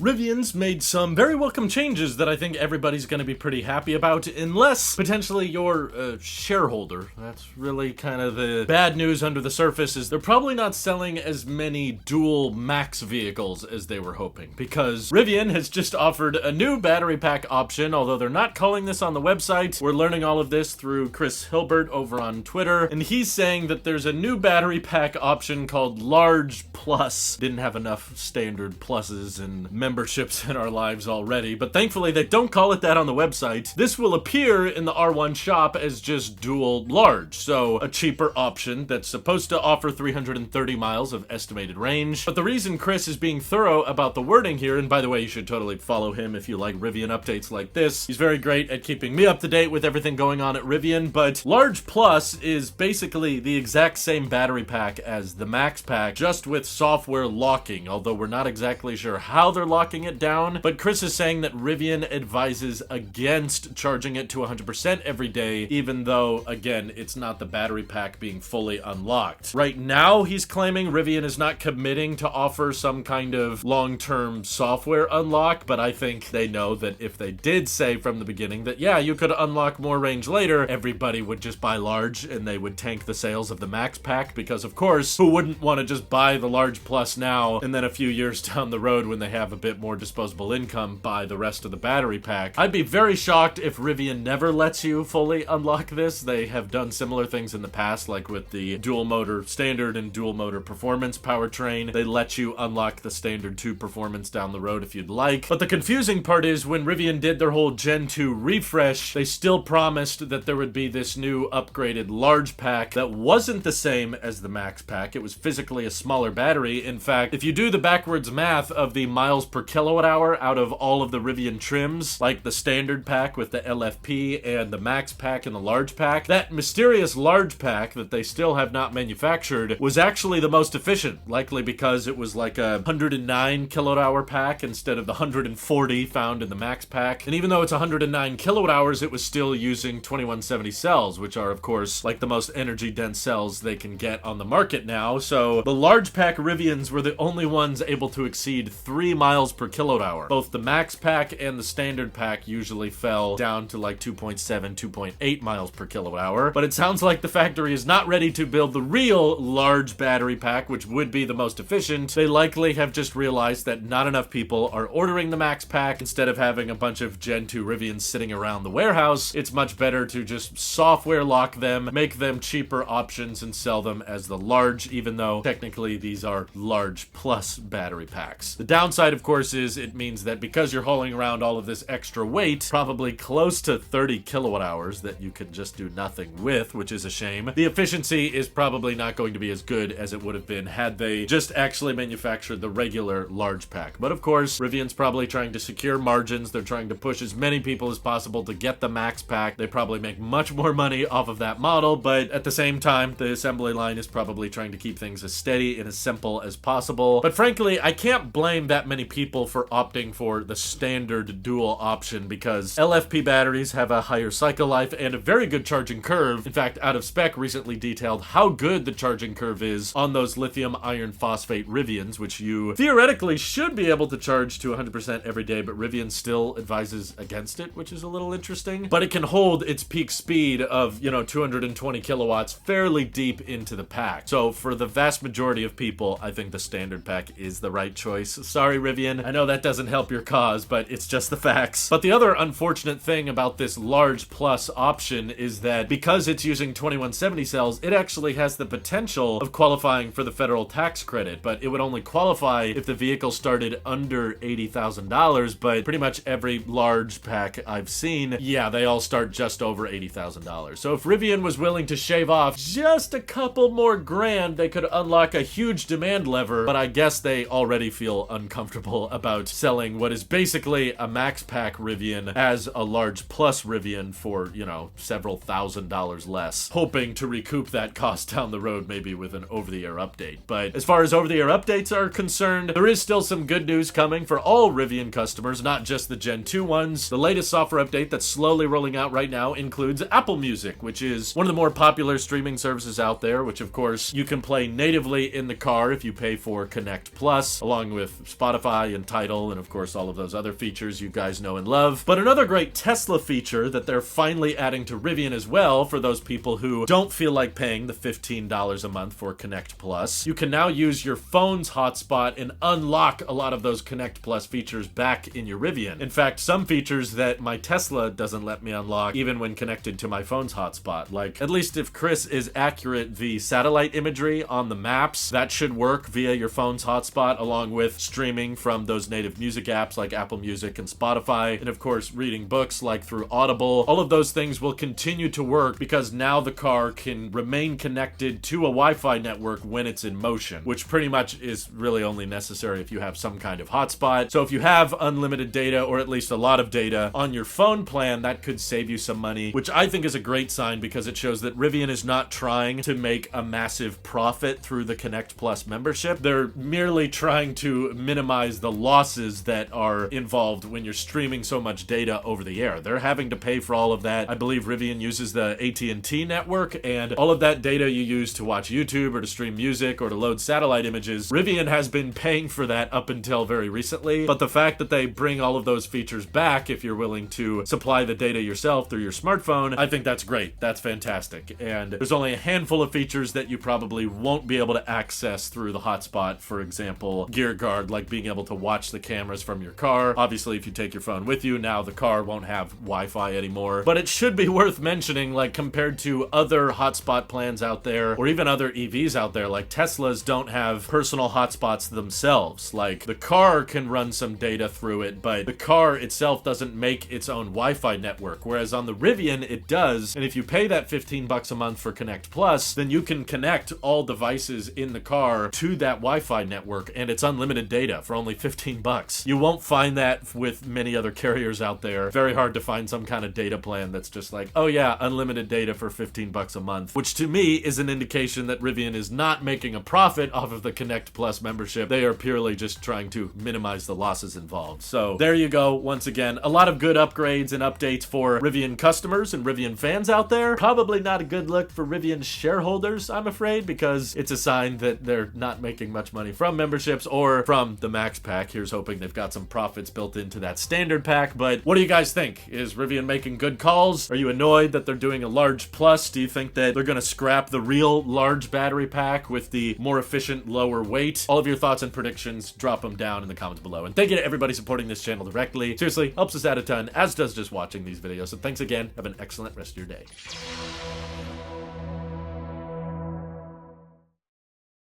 Rivian's made some very welcome changes that I think everybody's going to be pretty happy about, unless potentially you're a shareholder. That's really kind of the bad news under the surface, is they're probably not selling as many dual max vehicles as they were hoping, because Rivian has just offered a new battery pack option, although they're not calling this on the website. We're learning all of this through Chris Hilbert over on Twitter, and he's saying that there's a new battery pack option called Large Plus. Didn't have enough standard pluses and memberships in our lives already, but thankfully they don't call it that on the website. This will appear in the R1 shop as just dual large, so a cheaper option that's supposed to offer 330 miles of estimated range. But the reason Chris is being thorough about the wording here, and by the way, you should totally follow him if you like Rivian updates like this. He's very great at keeping me up to date with everything going on at Rivian, but Large Plus is basically the exact same battery pack as the Max Pack, just with software locking, although we're not exactly sure how they're locking it down. But Chris is saying that Rivian advises against charging it to 100% every day, even though, again, it's not the battery pack being fully unlocked. Right now, he's claiming Rivian is not committing to offer some kind of long-term software unlock, but I think they know that if they did say from the beginning that, yeah, you could unlock more range later, everybody would just buy large and they would tank the sales of the Max Pack, because of course, who wouldn't want to just buy the Large Plus now and then a few years down the road when they have a bit more disposable income buy the rest of the battery pack? I'd be very shocked if Rivian never lets you fully unlock this. They have done similar things in the past, like with the dual motor standard and dual motor performance powertrain. They let you unlock the standard 2 performance down the road if you'd like. But the confusing part is when Rivian did their whole Gen 2 refresh, they still promised that there would be this new upgraded large pack that wasn't the same as the Max Pack. It was physically a smaller battery. In fact, if you do the backwards math of the miles per kilowatt hour out of all of the Rivian trims, like the standard pack with the LFP and the Max Pack and the large pack, that mysterious large pack that they still have not manufactured was actually the most efficient, likely because it was like a 109 kilowatt hour pack instead of the 140 found in the Max Pack. And even though it's 109 kilowatt hours, it was still using 2170 cells, which are of course like the most energy dense cells they can get on the market now. So the large pack Rivians were the only ones able to exceed 3 miles per kilowatt hour. Both the Max Pack and the standard pack usually fell down to like 2.7, 2.8 miles per kilowatt hour. But it sounds like the factory is not ready to build the real large battery pack, which would be the most efficient. They likely have just realized that not enough people are ordering the Max Pack. Instead of having a bunch of Gen 2 Rivians sitting around the warehouse, it's much better to just software lock them, make them cheaper options, and sell them as the large, even though technically these are large plus battery packs. The downside, of course, is it means that because you're hauling around all of this extra weight, probably close to 30 kilowatt hours that you can just do nothing with, which is a shame, the efficiency is probably not going to be as good as it would have been had they just actually manufactured the regular large pack. But of course, Rivian's probably trying to secure margins. They're trying to push as many people as possible to get the Max Pack. They probably make much more money off of that model, but at the same time, the assembly line is probably trying to keep things as steady and as simple as possible. But frankly, I can't blame that many people for opting for the standard dual option, because LFP batteries have a higher cycle life and a very good charging curve. In fact, Out of Spec recently detailed how good the charging curve is on those lithium iron phosphate Rivians, which you theoretically should be able to charge to 100% every day, but Rivian still advises against it, which is a little interesting. But it can hold its peak speed of, 220 kilowatts fairly deep into the pack. So for the vast majority of people, I think the standard pack is the right choice. Sorry, Rivian. I know that doesn't help your cause, but it's just the facts. But the other unfortunate thing about this large plus option is that because it's using 2170 cells, it actually has the potential of qualifying for the federal tax credit, but it would only qualify if the vehicle started under $80,000, but pretty much every large pack I've seen, yeah, they all start just over $80,000. So if Rivian was willing to shave off just a couple more grand, they could unlock a huge demand lever, but I guess they already feel uncomfortable about selling what is basically a Max Pack Rivian as a large plus Rivian for, several $1,000s less, hoping to recoup that cost down the road maybe with an over-the-air update. But as far as over-the-air updates are concerned, there is still some good news coming for all Rivian customers, not just the Gen 2 ones. The latest software update that's slowly rolling out right now includes Apple Music, which is one of the more popular streaming services out there, which of course you can play natively in the car if you pay for Connect Plus, along with Spotify, and Tidal, and of course all of those other features you guys know and love. But another great Tesla feature that they're finally adding to Rivian as well, for those people who don't feel like paying the $15 a month for Connect Plus, you can now use your phone's hotspot and unlock a lot of those Connect Plus features back in your Rivian. In fact, some features that my Tesla doesn't let me unlock even when connected to my phone's hotspot. Like, at least if Chris is accurate, the satellite imagery on the maps, that should work via your phone's hotspot, along with streaming from those native music apps like Apple Music and Spotify, and of course reading books like through Audible. All of those things will continue to work because now the car can remain connected to a Wi-Fi network when it's in motion, which pretty much is really only necessary if you have some kind of hotspot. So if you have unlimited data, or at least a lot of data on your phone plan, that could save you some money, which I think is a great sign because it shows that Rivian is not trying to make a massive profit through the Connect Plus membership. They're merely trying to minimize the losses that are involved when you're streaming so much data over the air. They're having to pay for all of that. I believe Rivian uses the AT&T network, and all of that data you use to watch YouTube or to stream music or to load satellite images, Rivian has been paying for that up until very recently. But the fact that they bring all of those features back, if you're willing to supply the data yourself through your smartphone, I think that's great. That's fantastic. And there's only a handful of features that you probably won't be able to access through the hotspot. For example, Gear Guard, like being able to watch the cameras from your car. Obviously, if you take your phone with you, now the car won't have Wi-Fi anymore. But it should be worth mentioning, like, compared to other hotspot plans out there, or even other EVs out there, like Teslas don't have personal hotspots themselves. Like, the car can run some data through it, but the car itself doesn't make its own Wi-Fi network, whereas on the Rivian it does. And if you pay that $15 a month for Connect Plus, then you can connect all devices in the car to that Wi-Fi network, and it's unlimited data for only $15. You won't find that with many other carriers out there. Very hard to find some kind of data plan that's just like, oh yeah, unlimited data for $15 a month, which to me is an indication that Rivian is not making a profit off of the Connect Plus membership. They are purely just trying to minimize the losses involved. So there you go. Once again, a lot of good upgrades and updates for Rivian customers and Rivian fans out there. Probably not a good look for Rivian shareholders, I'm afraid, because it's a sign that they're not making much money from memberships or from the Max Pack. Here's hoping they've got some profits built into that standard pack. But what do you guys think? Is Rivian making good calls? Are you annoyed that they're doing a large plus? Do you think that they're going to scrap the real large battery pack with the more efficient lower weight? All of your thoughts and predictions, drop them down in the comments below. And thank you to everybody supporting this channel directly. Seriously, helps us out a ton, as does just watching these videos. So thanks again. Have an excellent rest of your day.